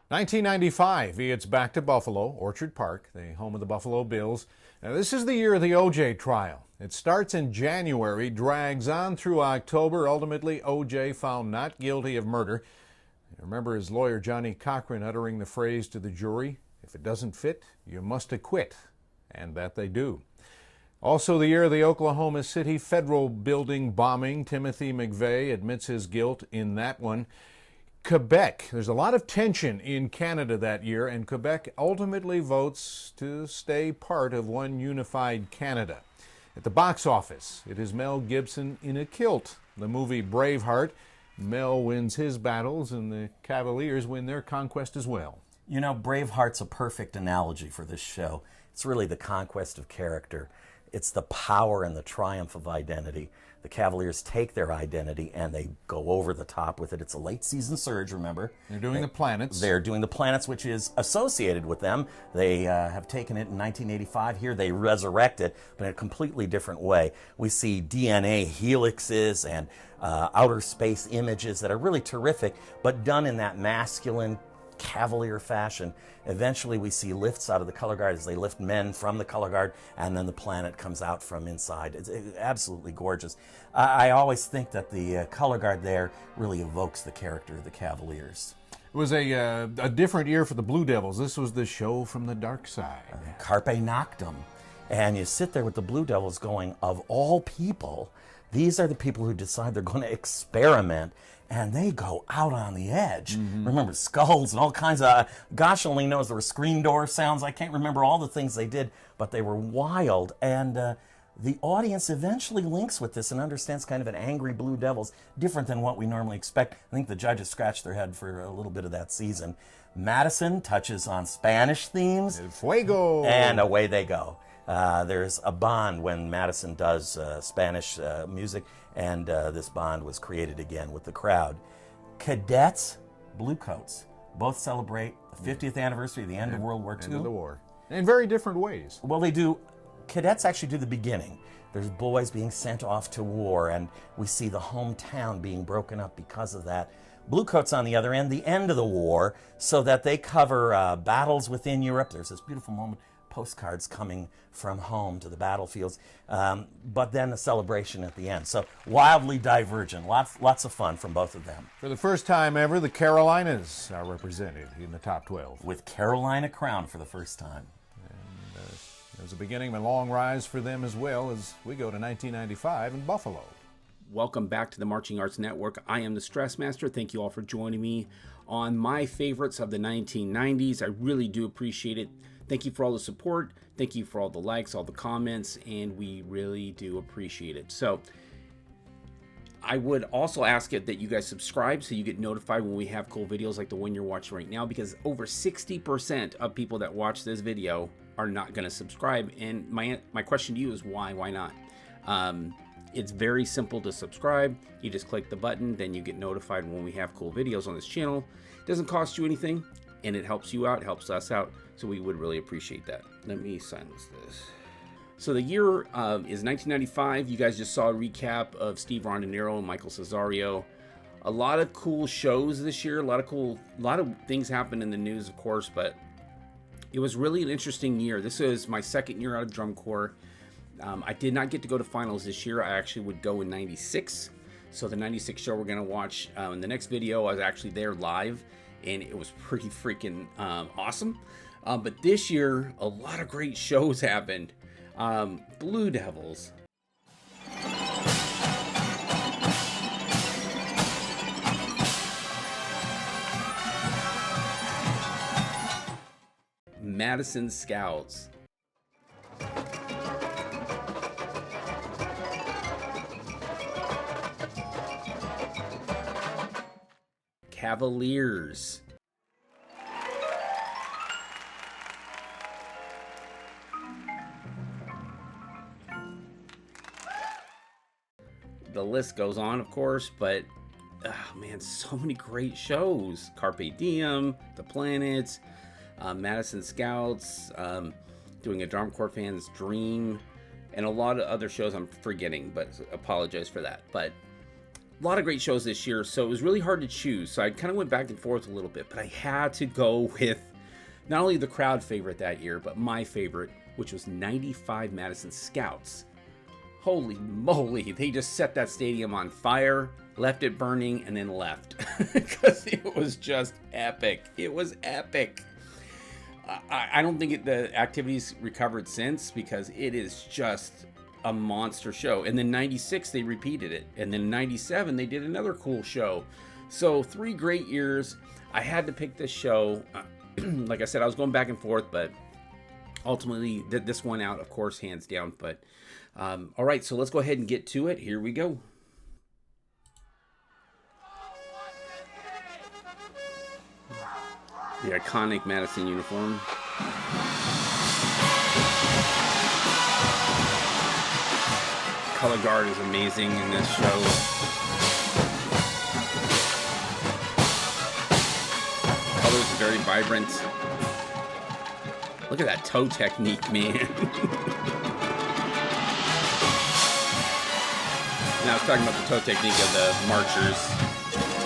1995, it's back to Buffalo, Orchard Park, the home of the Buffalo Bills. Now, this is the year of the O.J. trial. It starts in January, drags on through October. Ultimately, O.J. found not guilty of murder. Remember his lawyer, Johnny Cochran, uttering the phrase to the jury, "If it doesn't fit, you must acquit." And that they do. Also the year of the Oklahoma City Federal Building bombing. Timothy McVeigh admits his guilt in that one. Quebec. There's a lot of tension in Canada that year, and Quebec ultimately votes to stay part of one unified Canada. At the box office, it is Mel Gibson in a kilt. The movie Braveheart. Mel wins his battles, and the Cavaliers win their conquest as well. You know, Braveheart's a perfect analogy for this show. It's really the conquest of character. It's the power and the triumph of identity. The Cavaliers take their identity and they go over the top with it. It's a late season surge, remember? They're doing the planets. They're doing the planets, which is associated with them. They have taken it in 1985. Here they resurrect it, but in a completely different way. We see DNA helixes and outer space images that are really terrific, but done in that masculine, Cavalier fashion. Eventually we see lifts out of the color guard as they lift men from the color guard, and then the planet comes out from inside. It's absolutely gorgeous. I always think that the color guard there really evokes the character of the Cavaliers. It was a different year for the Blue Devils. This was the show from the dark side. Carpe Noctem. And you sit there with the Blue Devils going, of all people, these are the people who decide they're going to experiment, and they go out on the edge. Mm-hmm. Remember, skulls and all kinds of, gosh only knows, there were screen door sounds. I can't remember all the things they did, but they were wild. And the audience eventually links with this and understands kind of an angry Blue Devils, different than what we normally expect. I think the judges scratched their head for a little bit of that season. Madison touches on Spanish themes. El Fuego! And away they go. There's a bond when Madison does Spanish music, and this bond was created again with the crowd. Cadets, Bluecoats, both celebrate the 50th anniversary of the end of World War II. End of the war. In very different ways. Well, they do. Cadets actually do the beginning. There's boys being sent off to war, and we see the hometown being broken up because of that. Bluecoats, on the other end, the end of the war, so that they cover battles within Europe. There's this beautiful moment, postcards coming from home to the battlefields, but then a celebration at the end. So wildly divergent, lots of fun from both of them. For the first time ever, the Carolinas are represented in the top 12. With Carolina crowned for the first time. And there's a beginning of a long rise for them as well as we go to 1995 in Buffalo. Welcome back to the Marching Arts Network. I am the Stressmaster. Thank you all for joining me on my favorites of the 1990s. I really do appreciate it. Thank you for all the support. Thank you for all the likes, all the comments, and we really do appreciate it. So I would also ask it that you guys subscribe so you get notified when we have cool videos like the one you're watching right now, because over 60% of people that watch this video are not going to subscribe. And my question to you is why? Why not? It's very simple to subscribe. You just click the button, then you get notified when we have cool videos on this channel. It doesn't cost you anything, and it helps you out, helps us out, so we would really appreciate that. Let me silence this. So the year is 1995. You guys just saw a recap of Steve Rondinero and Michael Cesario. A lot of cool shows this year. A lot of things happened in the news, of course, but it was really an interesting year. This is my second year out of Drum Corps. I did not get to go to finals this year. I actually would go in 96. So the 96 show we're going to watch in the next video, I was actually there live, and it was pretty freaking awesome. But this year, a lot of great shows happened. Blue Devils. Madison Scouts. Cavaliers. The list goes on, of course, but man, so many great shows. Carpe Diem, The Planets, Madison Scouts, doing a Drum Corps fan's dream, and a lot of other shows I'm forgetting, but apologize for that. But a lot of great shows this year, so it was really hard to choose. So I kind of went back and forth a little bit, but I had to go with not only the crowd favorite that year, but my favorite, which was 95 Madison Scouts. Holy moly, they just set that stadium on fire, left it burning, and then left. Because it was just epic. It was epic. I don't think the activities recovered since, because it is just a monster show. And then 96 they repeated it, and then 97 they did another cool show. So 3 great years. I had to pick this show. Like I said, I was going back and forth, but ultimately this one out, of course, hands down. But all right, so let's go ahead and get to it. Here we go. The iconic Madison uniform. Color guard is amazing in this show. Colors are very vibrant. Look at that toe technique, man. Now I was talking about the toe technique of the marchers,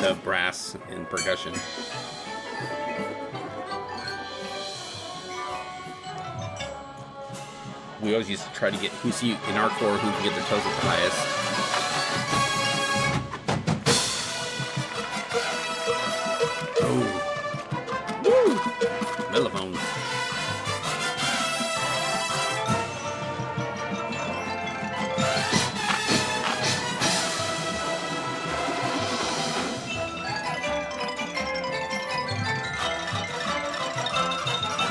the brass and percussion. We always used to try to get in our corps who can get their toes at the highest. Oh. Woo! Mellophone.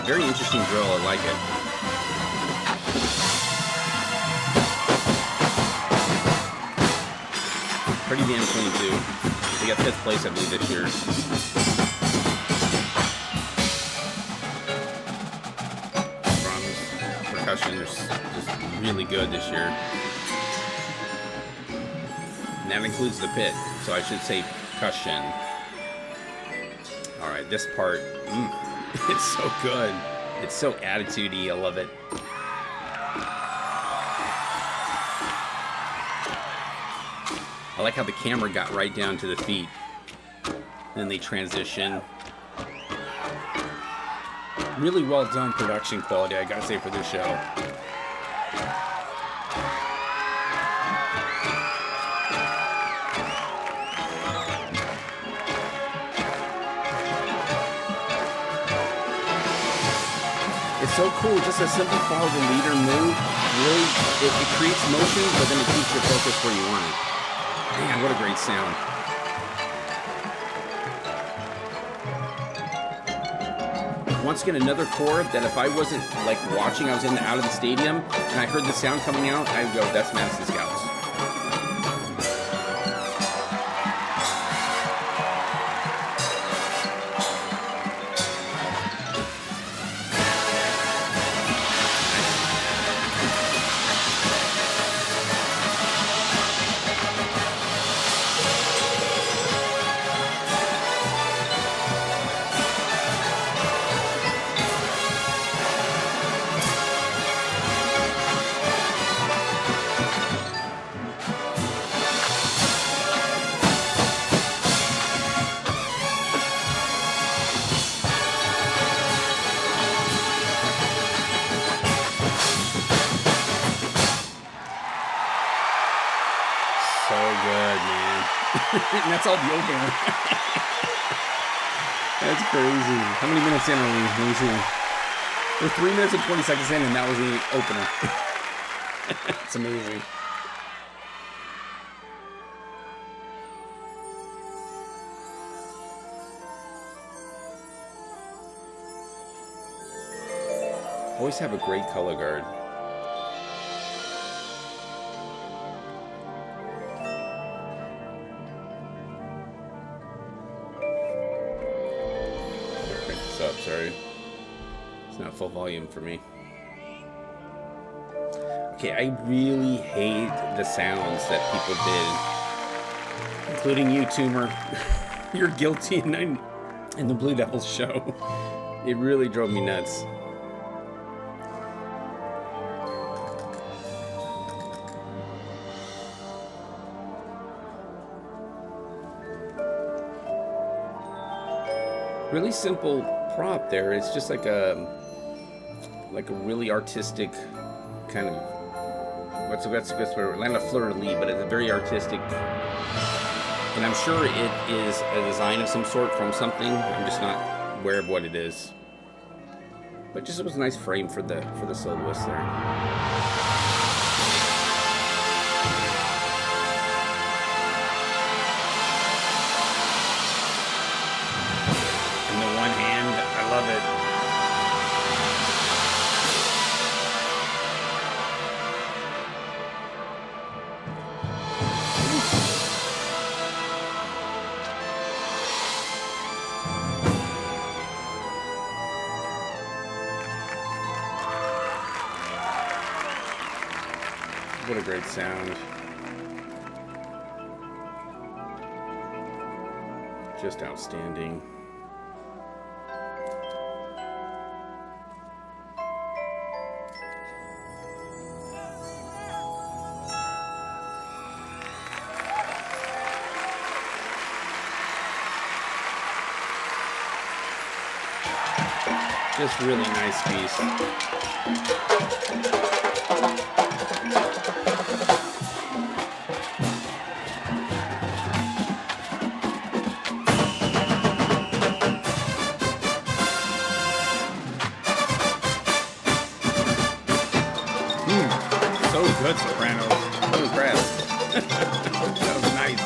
Very interesting drill, I like it. Pretty damn clean too. They got 5th place, I believe, this year. Drums, percussion, they're just really good this year. And that includes the pit, so I should say percussion. All right, this part, it's so good. It's so attitude-y, I love it. I like how the camera got right down to the feet. Then they transition. Really well done production quality, I gotta say, for this show. It's so cool, just a simple follow the leader move. Really, it creates motion, but then it keeps your focus where you want it. Man, what a great sound. Once again, another corps that if I wasn't like watching, I was out of the stadium, and I heard the sound coming out, I would go, that's Madison Scouts. So good, man. And that's all the opener. That's crazy. How many minutes in are we? Let me see. We're 3 minutes and 20 seconds in, and that was the opener. It's amazing. Always have a great color guard. Up, sorry. It's not full volume for me. Okay, I really hate the sounds that people did, including you, Toomer. You're guilty in the Blue Devils show. It really drove me nuts. Really simple prop there. It's just like a really artistic kind of what's word? Not a fleur-de-lis, but it's a very artistic. And I'm sure it is a design of some sort from something. I'm just not aware of what it is. But just it was a nice frame for the soloist there. And the one hand, I love it. What a great sound. Just outstanding. Just really nice piece. So good, sopranos. I'm impressed. That was nice.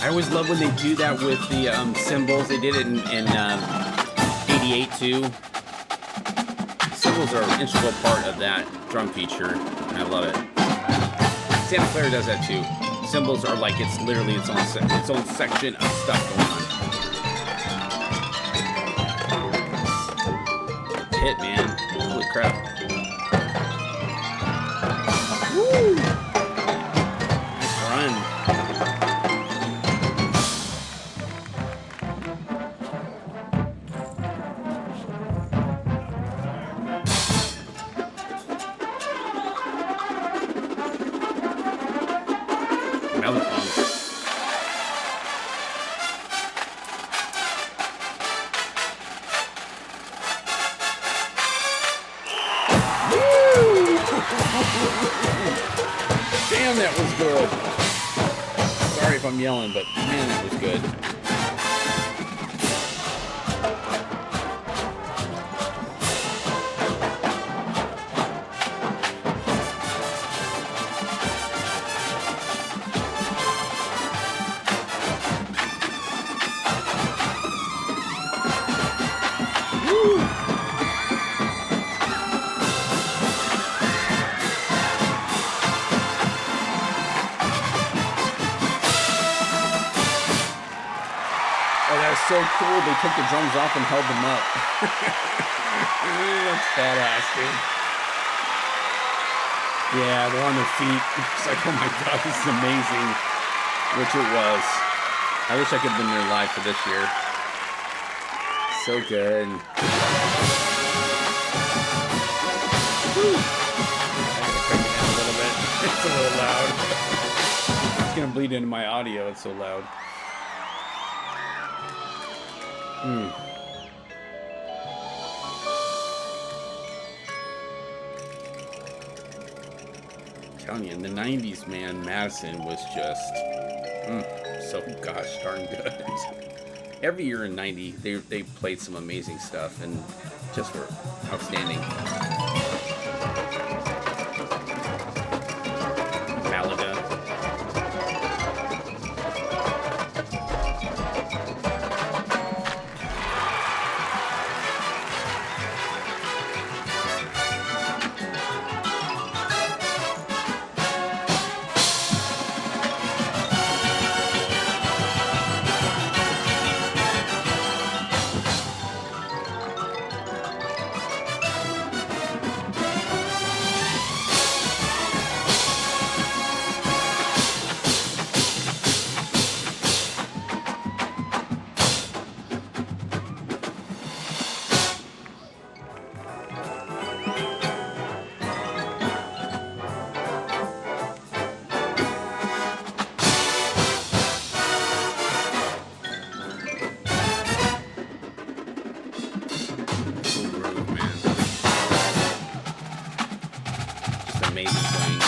I always love when they do that with the cymbals. They did it in 88 too. Cymbals are an integral part of that drum feature, and I love it. Santa Clara does that too. Cymbals are like it's literally its own section of stuff going on. Hit, man! Holy crap! Woo! Nice run. Damn, that was good. Sorry if I'm yelling, but man, that was good. So cool, they took the drums off and held them up. That's badass, dude. Yeah, they're on their feet. It's like, oh my god, this is amazing. Which it was. I wish I could have been there live for this year. So good. Woo. I gotta crank it down a little bit. It's a little loud. It's gonna bleed into my audio, it's so loud. Telling you, in the 90s, man, Madison was just so gosh darn good. Every year in 90, they played some amazing stuff and just were outstanding. Malaga. amazing playing.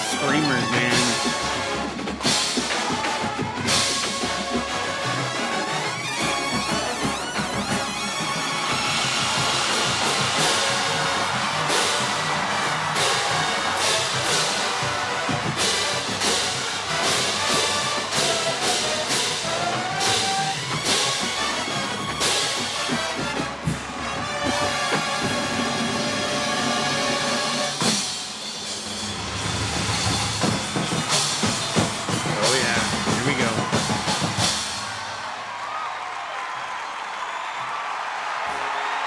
Screamers, man. Oh yeah, here we go.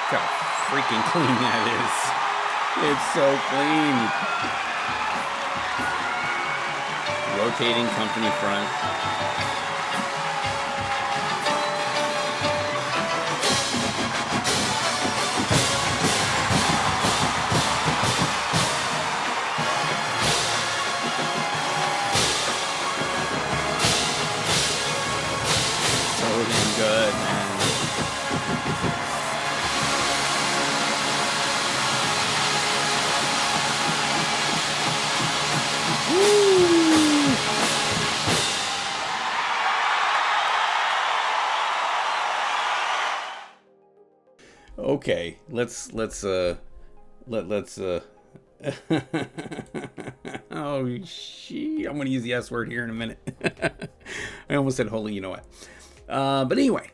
Look how freaking clean that is. It's so clean. Rotating company front. So damn good, man. Woo! Okay, let's oh shit, I'm gonna use the S word here in a minute. I almost said holy, you know what. But anyway,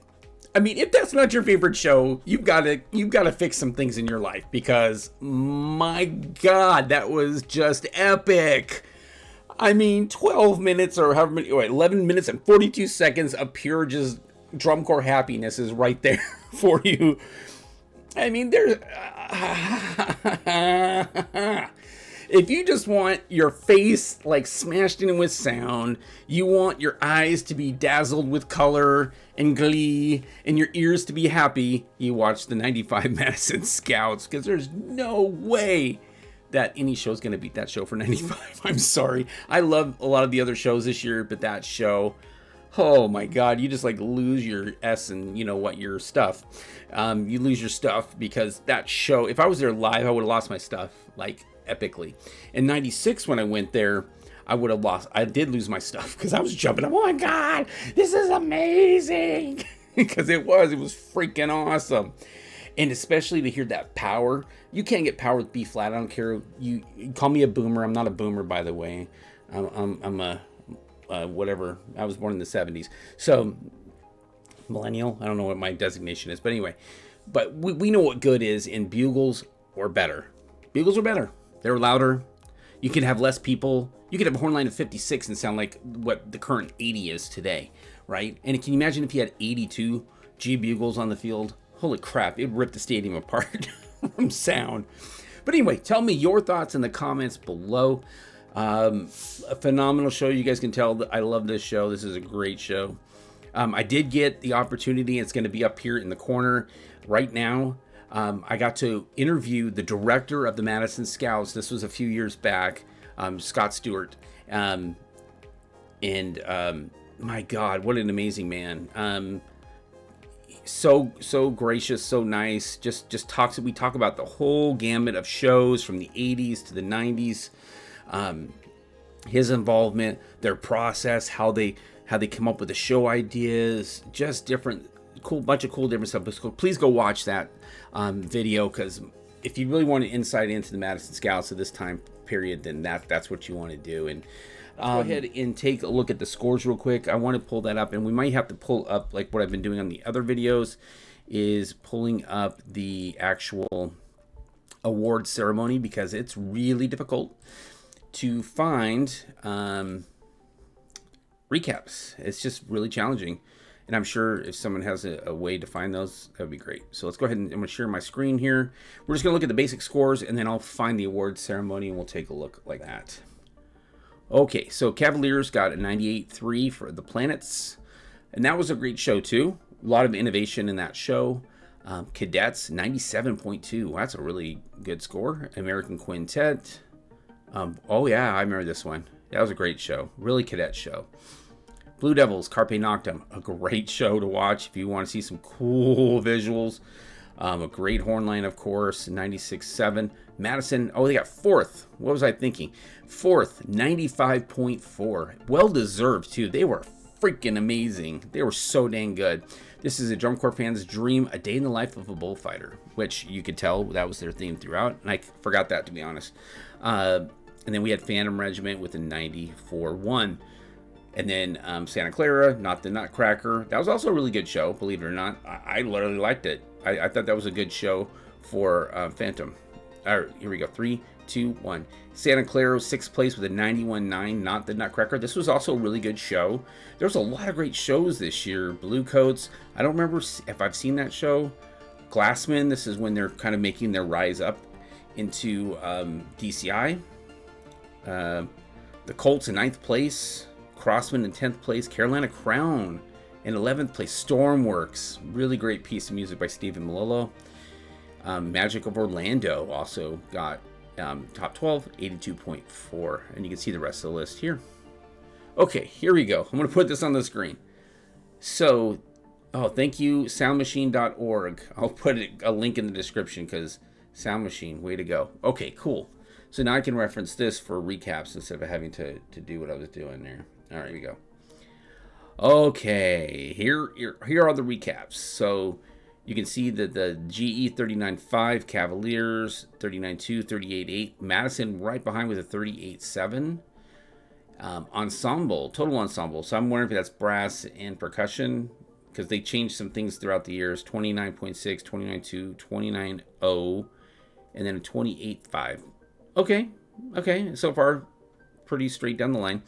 I mean, if that's not your favorite show, you've got to fix some things in your life, because my God, that was just epic. I mean, 12 minutes or however many, 11 minutes and 42 seconds of pure just drum corps happiness is right there for you. I mean, there's if you just want your face like smashed in with sound, you want your eyes to be dazzled with color and glee, and your ears to be happy, you watch the 95 Madison Scouts, because there's no way that any show is going to beat that show for 95. I'm sorry. I love a lot of the other shows this year, but that show, oh my God, you just like lose your S and you know what, your stuff. You lose your stuff, because that show, if I was there live, I would have lost my stuff like epically. In 96, when I went there, I did lose my stuff, because I was jumping up. Oh my God, this is amazing. Because it was freaking awesome. And especially to hear that power. You can't get power with B flat. I don't care. You call me a boomer. I'm not a boomer, by the way. I'm a whatever. I was born in the 70s. So, millennial. I don't know what my designation is. But anyway. But we know what good is, and bugles were better. Bugles were better. They were louder. You could have less people. You could have a horn line of 56 and sound like what the current 80 is today, right? And can you imagine if you had 82 G bugles on the field? Holy crap, it ripped the stadium apart from sound. But anyway, tell me your thoughts in the comments below. A phenomenal show. You guys can tell that I love this show. This is a great show. I did get the opportunity. It's going to be up here in the corner right now. I got to interview the director of the Madison Scouts. This was a few years back, Scott Stewart. My God, what an amazing man. So gracious, so nice. Just talks. We talk about the whole gamut of shows from the 80s to the 90s. His involvement, their process, how they come up with the show ideas, just different bunch of cool different stuff. So please go watch that video, because if you really want an insight into the Madison Scouts of this time period, then that's what you want to do. And go ahead and take a look at the scores real quick. I want to pull that up, and we might have to pull up, like what I've been doing on the other videos, is pulling up the actual award ceremony, because it's really difficult to find recaps. It's just really challenging. And I'm sure if someone has a way to find those, that would be great. So let's go ahead and I'm going to share my screen here. We're just going to look at the basic scores, and then I'll find the awards ceremony, and we'll take a look like that. Okay, so Cavaliers got a 98.3 for the Planets. And that was a great show, too. A lot of innovation in that show. Cadets, 97.2. Well, that's a really good score. American Quintet. Oh, yeah, I remember this one. That was a great show. Really cadet show. Blue Devils, Carpe Noctem. A great show to watch if you want to see some cool visuals. A great hornline, of course, 96.7. Madison, oh, they got fourth. What was I thinking? Fourth, 95.4. Well deserved, too. They were freaking amazing. They were so dang good. This is a Drum Corps fan's dream, a day in the life of a bullfighter, which you could tell that was their theme throughout. And I forgot that, to be honest. And then we had Phantom Regiment with a 94.1. And then Santa Clara, Not the Nutcracker. That was also a really good show, believe it or not. I literally liked it. I thought that was a good show for Phantom. All right, here we go. 3, 2, 1. Santa Clara, 6th place with a 91.9. Not the Nutcracker. This was also a really good show. There was a lot of great shows this year. Blue Coats. I don't remember if I've seen that show. Glassmen. This is when they're kind of making their rise up into DCI. The Colts in 9th place. Crossman in 10th place. Carolina Crown in 11th place. Stormworks. Really great piece of music by Stephen Malolo. Magic of Orlando also got top 12, 82.4. And you can see the rest of the list here. Okay, here we go. I'm going to put this on the screen. So, thank you, soundmachine.org. I'll put a link in the description because Sound Machine, way to go. Okay, cool. So now I can reference this for recaps instead of having to do what I was doing there. All right, here we go. Okay, here are the recaps. So you can see that the GE 39.5, Cavaliers 39.2, 38.8, Madison right behind with a 38.7. Ensemble, total ensemble. So I'm wondering if that's brass and percussion because they changed some things throughout the years. 29.6, 29.2, 29.0, and then a 28.5. Okay, so far pretty straight down the line.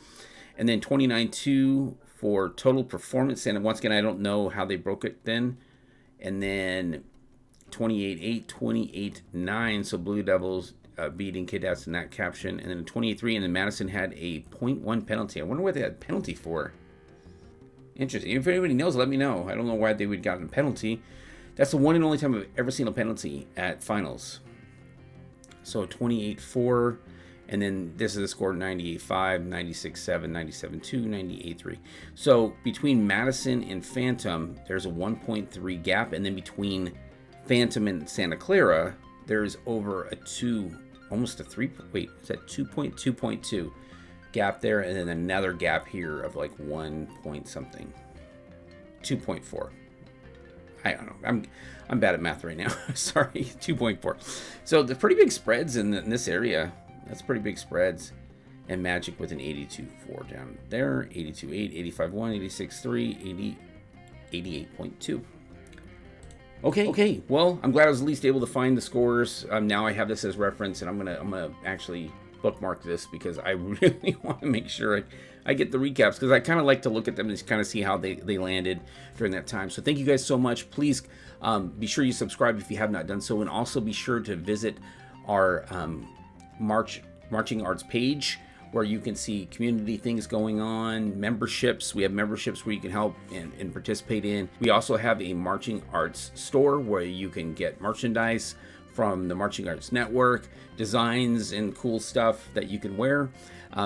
And then 29.2 for total performance. And once again, I don't know how they broke it then. And then 28.8, 28.9. So Blue Devils beating Cadets in that caption. And then 28.3. And then Madison had a 0.1 penalty. I wonder what they had penalty for. Interesting. If anybody knows, let me know. I don't know why they would have gotten a penalty. That's the one and only time I've ever seen a penalty at finals. So 28.4. And then this is the score 98.5, 96.7, 97.2, 98.3. So between Madison and Phantom, there's a 1.3 gap. And then between Phantom and Santa Clara, there's over a 2, almost a 3, wait, is that 2.2 gap there? And then another gap here of like 1 point something. 2.4. I don't know. I'm bad at math right now. Sorry, 2.4. So the pretty big spreads in this area. That's pretty big spreads. And Magic with an 82.4 down there. 82.8, 85.1, 86.3, 88.2. Okay. Well, I'm glad I was at least able to find the scores. Now I have this as reference, and I'm gonna actually bookmark this because I really want to make sure I get the recaps because I kind of like to look at them and just kind of see how they landed during that time. So thank you guys so much. Please be sure you subscribe if you have not done so, and also be sure to visit our marching arts page where you can see community things going on, memberships. We have memberships where you can help and participate in. We also have a marching arts store where you can get merchandise from the Marching Arts Network, designs and cool stuff that you can wear.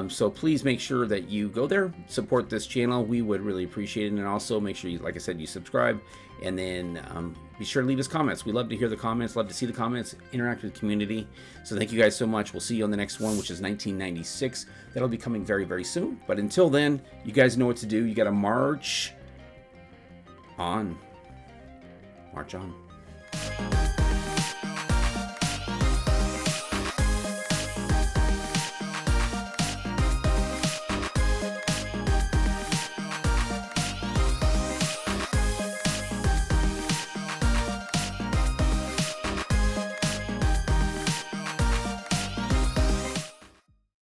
So please make sure that you go there, support this channel. We would really appreciate it. And also make sure you, like I said, you subscribe, and then be sure to leave us comments. We love to hear the comments, love to see the comments, interact with the community. So thank you guys so much. We'll see you on the next one, which is 1996. That'll be coming very, very soon. But until then, you guys know what to do. You got to march on. March on.